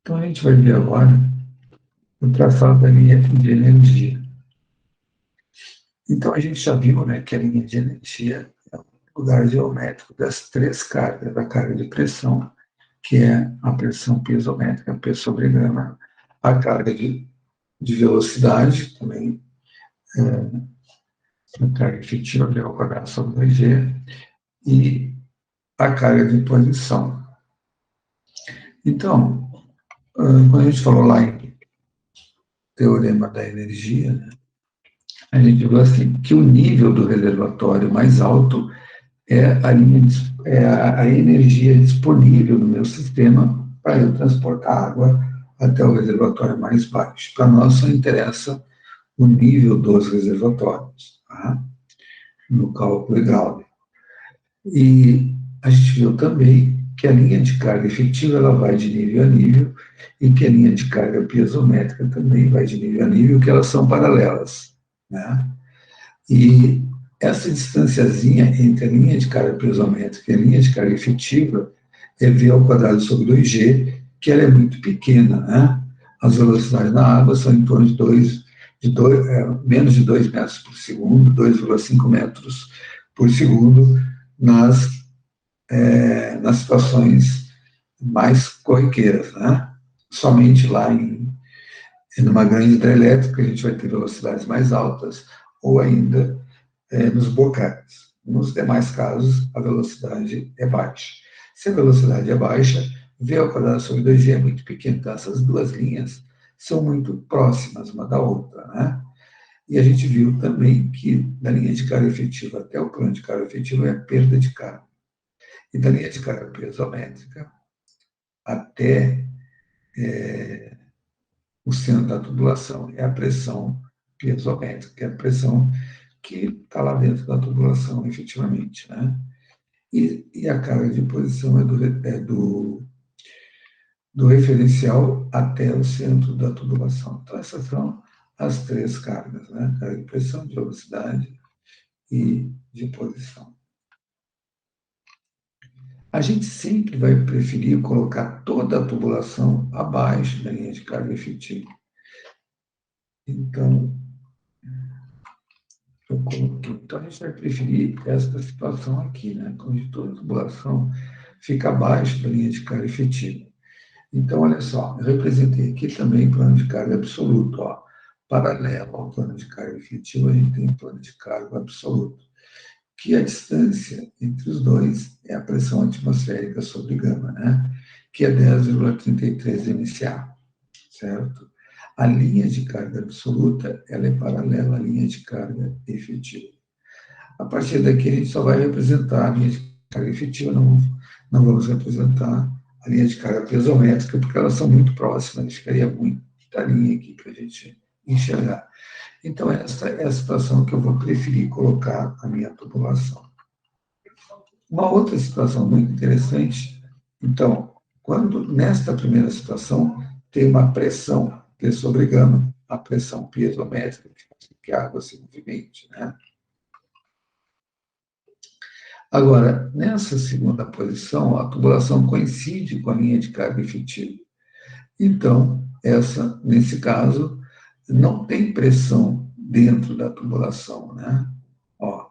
Então, a gente vai ver agora o traçado da linha de energia. Então, a gente já viu, né, que a linha de energia é o lugar geométrico das três cargas, da carga de pressão, que é a pressão piezométrica, P sobre gama, a carga de velocidade, também a carga efetiva, V ao quadrado sobre 2G, e a carga de posição. Então, quando a gente falou lá em teorema da energia, né, a gente viu assim, que o nível do reservatório mais alto é a energia disponível no meu sistema para eu transportar água até o reservatório mais baixo. Para nós só interessa o nível dos reservatórios, tá? No cálculo hidráulico. E a gente viu também que a linha de carga efetiva ela vai de nível a nível e que a linha de carga piezométrica também vai de nível a nível, que elas são paralelas, né? E essa distanciazinha entre a linha de carga piezométrica e a linha de carga efetiva é V ao quadrado sobre 2G, que ela é muito pequena, né? As velocidades na água são em torno menos de 2 metros por segundo, 2,5 metros por segundo, nas situações mais corriqueiras, né? Somente lá numa grande hidrelétrica a gente vai ter velocidades mais altas, ou ainda nos bocais. Nos demais casos, a velocidade é baixa. Se a velocidade é baixa, V ao quadrado sobre 2G é muito pequeno. Então, essas duas linhas são muito próximas uma da outra, né? E a gente viu também que da linha de carga efetiva até o plano de carga efetiva é a perda de carga. E da linha de carga piezométrica até o centro da tubulação é a pressão piezométrica, que é a pressão que está lá dentro da tubulação, efetivamente, né? E a carga de posição é do referencial até o centro da tubulação. Então, essas são as três cargas, né? Carga de pressão, de velocidade e de posição. A gente sempre vai preferir colocar toda a tubulação abaixo da linha de carga efetiva. Então, eu coloquei. Então, a gente vai preferir esta situação aqui, né? Onde toda a tubulação fica abaixo da linha de carga efetiva. Então, olha só, eu representei aqui também plano de carga absoluto. Ó. Paralelo ao plano de carga efetiva, a gente tem plano de carga absoluto, que a distância entre os dois é a pressão atmosférica sobre gama, né? Que é 10,33 MSA, certo? A linha de carga absoluta, ela é paralela à linha de carga efetiva. A partir daqui, a gente só vai representar a linha de carga efetiva, não vamos representar a linha de carga piezométrica, porque elas são muito próximas, ficaria muita linha aqui para a gente enxergar. Então, essa é a situação que eu vou preferir colocar a minha tubulação. Uma outra situação muito interessante, então, quando nesta primeira situação tem uma pressão P sobre gama, a pressão piezométrica, que faz com que a água se movimente, né? Agora, nessa segunda posição, a tubulação coincide com a linha de carga efetiva. Então, nesse caso, não tem pressão dentro da tubulação, né? Ó,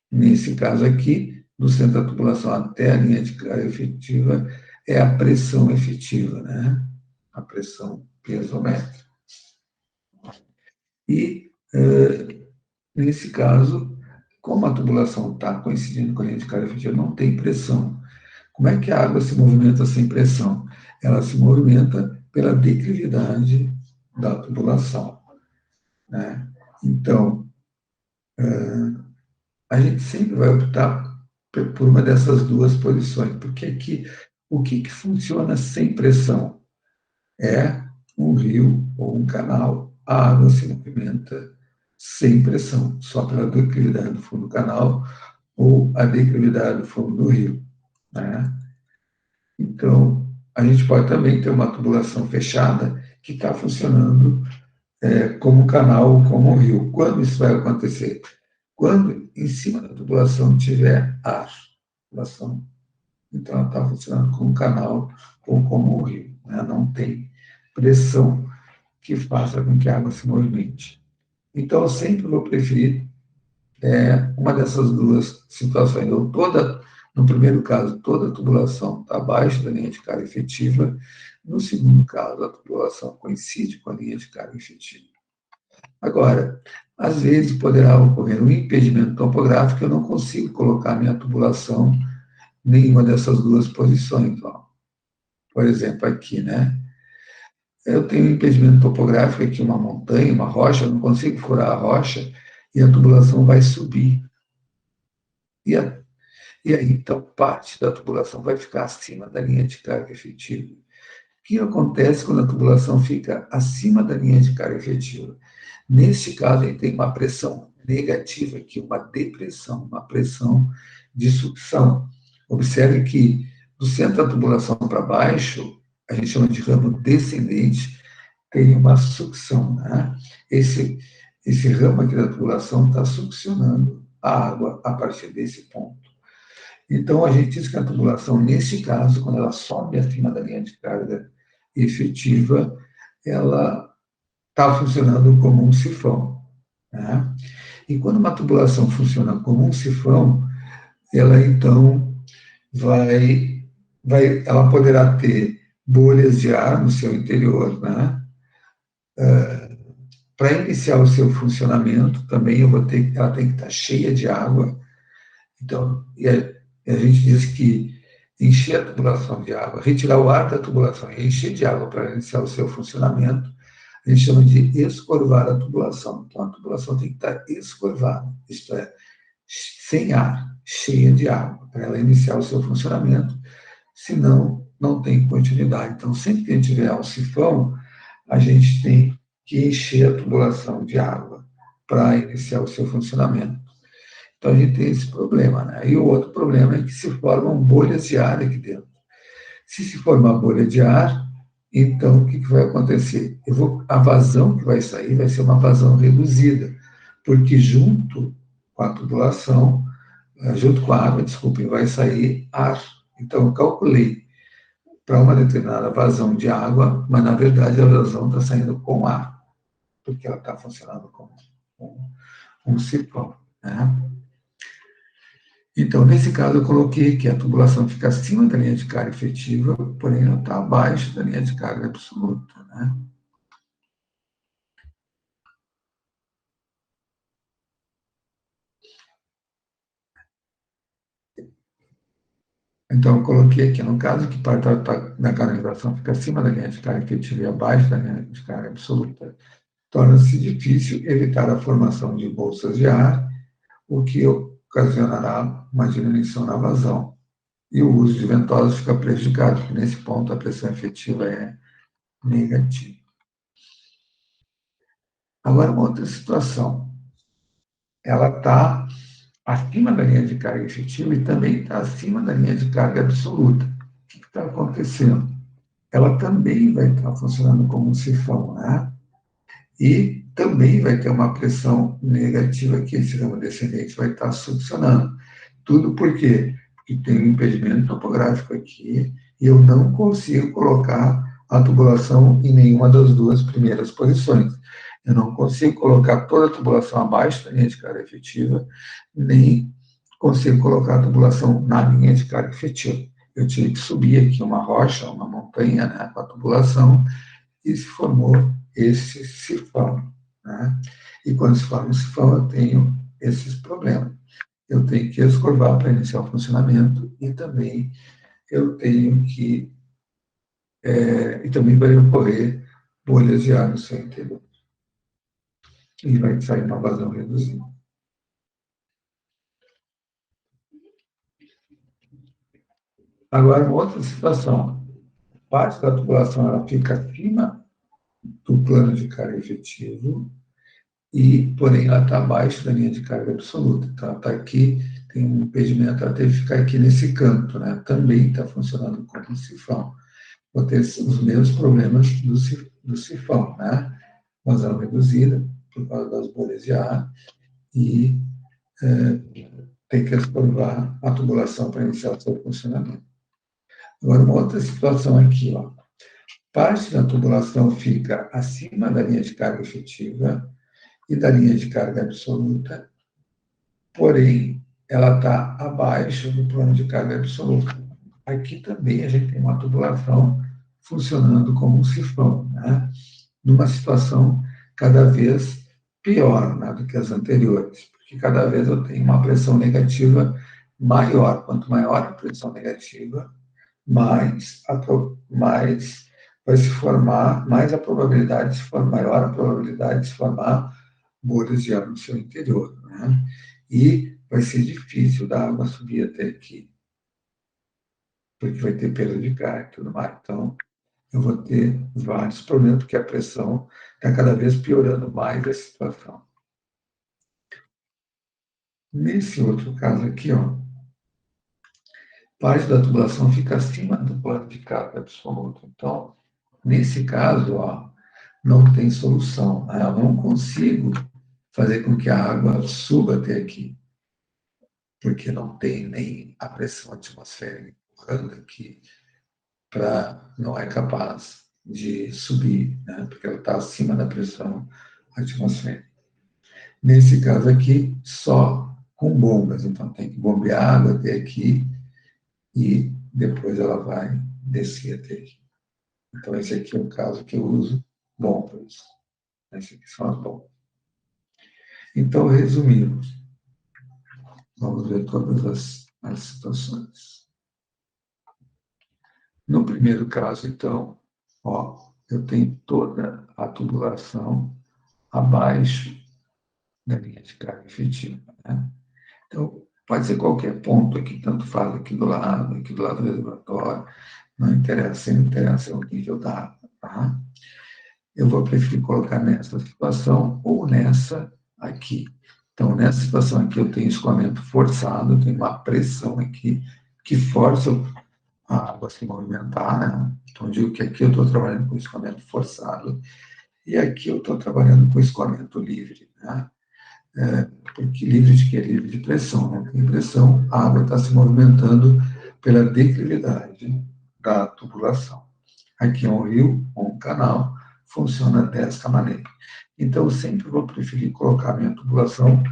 nesse caso aqui, do centro da tubulação até a linha de carga efetiva, é a pressão efetiva, né? A pressão piezométrica. E, nesse caso, como a tubulação está coincidindo com a linha de carga efetiva, não tem pressão. Como é que a água se movimenta sem pressão? Ela se movimenta pela declividade da tubulação, né? Então, a gente sempre vai optar por uma dessas duas posições, porque aqui, o que funciona sem pressão? É um rio ou um canal. A água se movimenta sem pressão, só pela declividade do fundo do canal ou a declividade do fundo do rio, né? Então, a gente pode também ter uma tubulação fechada que está funcionando como canal ou como rio. Quando isso vai acontecer? Quando em cima da tubulação tiver ar, tubulação, então ela está funcionando como canal ou como rio. né? Não tem pressão que faça com que a água se movimente. Então, eu sempre vou preferir uma dessas duas situações. Ou no primeiro caso, toda a tubulação está abaixo da linha de carga efetiva. No segundo caso, a tubulação coincide com a linha de carga efetiva. Agora, às vezes poderá ocorrer um impedimento topográfico, eu não consigo colocar minha tubulação em nenhuma dessas duas posições. Ó. Por exemplo, aqui, né? Eu tenho um impedimento topográfico aqui, uma montanha, uma rocha, eu não consigo furar a rocha e a tubulação vai subir. E aí, então, parte da tubulação vai ficar acima da linha de carga efetiva. O que acontece quando a tubulação fica acima da linha de carga efetiva? Neste caso, a gente tem uma pressão negativa aqui, uma depressão, uma pressão de sucção. Observe que do centro da tubulação para baixo, a gente chama de ramo descendente, tem uma sucção. Né? Esse ramo aqui da tubulação está succionando a água a partir desse ponto. Então, a gente diz que a tubulação, nesse caso, quando ela sobe acima da linha de carga efetiva, ela está funcionando como um sifão. Né? E quando uma tubulação funciona como um sifão, ela então ela poderá ter bolhas de ar no seu interior, né? Para iniciar o seu funcionamento, também ela tem que estar cheia de água. Então, a gente diz que encher a tubulação de água, retirar o ar da tubulação e encher de água para iniciar o seu funcionamento, a gente chama de escorvar a tubulação. Então, a tubulação tem que estar escorvada, isto é, sem ar, cheia de água, para ela iniciar o seu funcionamento, senão não tem continuidade. Então, sempre que a gente tiver um sifão, a gente tem que encher a tubulação de água para iniciar o seu funcionamento. Então, a gente tem esse problema, né? E o outro problema é que se formam bolhas de ar aqui dentro. Se se formar bolha de ar, então o que vai acontecer? A vazão que vai sair vai ser uma vazão reduzida, porque junto com a tubulação, junto com a água, desculpem, vai sair ar. Então, eu calculei para uma determinada vazão de água, mas na verdade a vazão está saindo com ar, porque ela está funcionando como um sifão, né? Então, nesse caso, eu coloquei que a tubulação fica acima da linha de carga efetiva, porém ela está abaixo da linha de carga absoluta. Né? Então, eu coloquei aqui, no caso que parte da canalização fica acima da linha de carga efetiva e abaixo da linha de carga absoluta, torna-se difícil evitar a formação de bolsas de ar, o que ocasionará uma diminuição na vazão. E o uso de ventosas fica prejudicado, porque nesse ponto a pressão efetiva é negativa. Agora, uma outra situação. Ela está acima da linha de carga efetiva e também está acima da linha de carga absoluta. O que está acontecendo? Ela também vai estar funcionando como um sifão, né? E também vai ter uma pressão negativa que esse ramo descendente vai estar succionando. Tudo por quê? Porque tem um impedimento topográfico aqui e eu não consigo colocar a tubulação em nenhuma das duas primeiras posições. Eu não consigo colocar toda a tubulação abaixo da linha de carga efetiva, nem consigo colocar a tubulação na linha de carga efetiva. Eu tive que subir aqui uma rocha, uma montanha, né, com a tubulação, e se formou esse sifão. Né? E quando se forma um sifão, eu tenho esses problemas. Eu tenho que escorvar para iniciar o funcionamento e também eu tenho que... e também vai ocorrer bolhas de ar no seu interior. E vai sair uma vazão reduzida. Agora, uma outra situação. Parte da tubulação ela fica acima do plano de carga efetivo, porém ela está abaixo da linha de carga absoluta. Então, ela está aqui, tem um impedimento, ela teve que ficar aqui nesse canto, né? Também está funcionando como um sifão. Vou ter os mesmos problemas do sifão, né? Vazão reduzida, por causa das bolhas de ar, e tem que escorvar a tubulação para iniciar o seu funcionamento. Agora, uma outra situação aqui, ó. Parte da tubulação fica acima da linha de carga efetiva e da linha de carga absoluta, porém, ela está abaixo do plano de carga absoluta. Aqui também a gente tem uma tubulação funcionando como um sifão, né? Numa situação cada vez pior, né, do que as anteriores, porque cada vez eu tenho uma pressão negativa maior. Quanto maior a pressão negativa, mais vai se formar, mais a probabilidade de se formar, maior a probabilidade de se formar bolhas de ar no seu interior, né? E vai ser difícil da água subir até aqui, porque vai ter perda de gás e tudo mais. Então, eu vou ter vários problemas, porque a pressão está cada vez piorando mais a situação. Nesse outro caso aqui, ó, parte da tubulação fica acima do plano de carga absoluto. Então, nesse caso, ó, não tem solução, né? Eu não consigo fazer com que a água suba até aqui, porque não tem nem a pressão atmosférica empurrando aqui, não é capaz de subir, né? Porque ela está acima da pressão atmosférica. Nesse caso aqui, só com bombas, então tem que bombear água até aqui e depois ela vai descer até aqui. Então, esse aqui é o caso que eu uso bombas. Esse aqui são as bombas. Então, resumimos. Vamos ver todas as situações. No primeiro caso, então, ó, eu tenho toda a tubulação abaixo da linha de carga efetiva, né? Então, pode ser qualquer ponto aqui, tanto faz aqui do lado do reservatório, não interessa, não interessa o nível da água, tá? Eu vou preferir colocar nessa situação ou nessa aqui. Então, nessa situação aqui, eu tenho escoamento forçado, eu tenho uma pressão aqui que força a água a se movimentar, né? Então, eu digo que aqui eu estou trabalhando com escoamento forçado e aqui eu estou trabalhando com escoamento livre, né? Porque livre de quê? Livre de pressão, né? Tem pressão, a água está se movimentando pela declividade da tubulação. Aqui é um rio, um canal, funciona desta maneira. Então, eu sempre vou preferir colocar minha tubulação,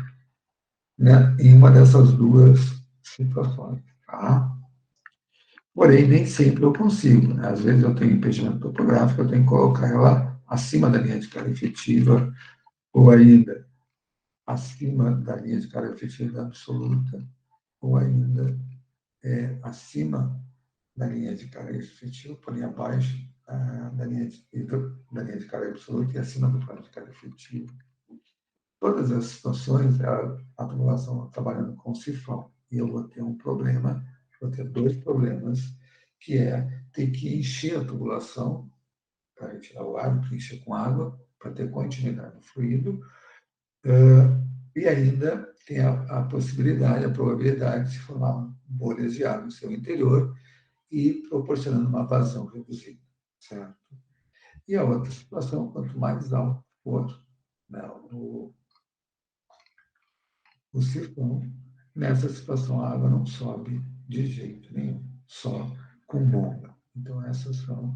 né, em uma dessas duas situações, tá? Porém, nem sempre eu consigo, né? Às vezes eu tenho impedimento topográfico, eu tenho que colocar ela acima da linha de carga efetiva ou ainda acima da linha de carga efetiva absoluta ou ainda acima da linha de carga efetiva, porém abaixo da linha de carga absoluta e acima do plano de carga efetiva. Todas as situações, a tubulação está trabalhando com sifão. E eu vou ter um problema, vou ter dois problemas, que é ter que encher a tubulação para retirar o ar, preencher com água, para ter continuidade do fluido, e ainda tem a possibilidade, a probabilidade de se formar bolhas de ar no seu interior e proporcionando uma vazão reduzida, certo? E a outra situação, quanto mais alto for, né, o sifão, nessa situação a água não sobe de jeito nenhum, só com bomba. Então, essas são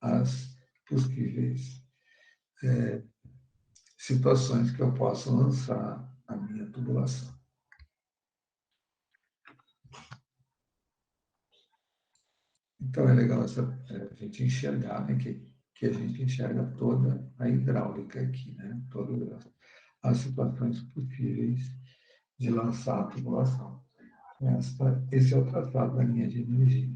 as possíveis situações que eu posso lançar a minha tubulação. Então, é legal a gente enxergar, né, que a gente enxerga toda a hidráulica aqui, né, todas as situações possíveis de lançar a tubulação. Esse é o traçado da linha de energia.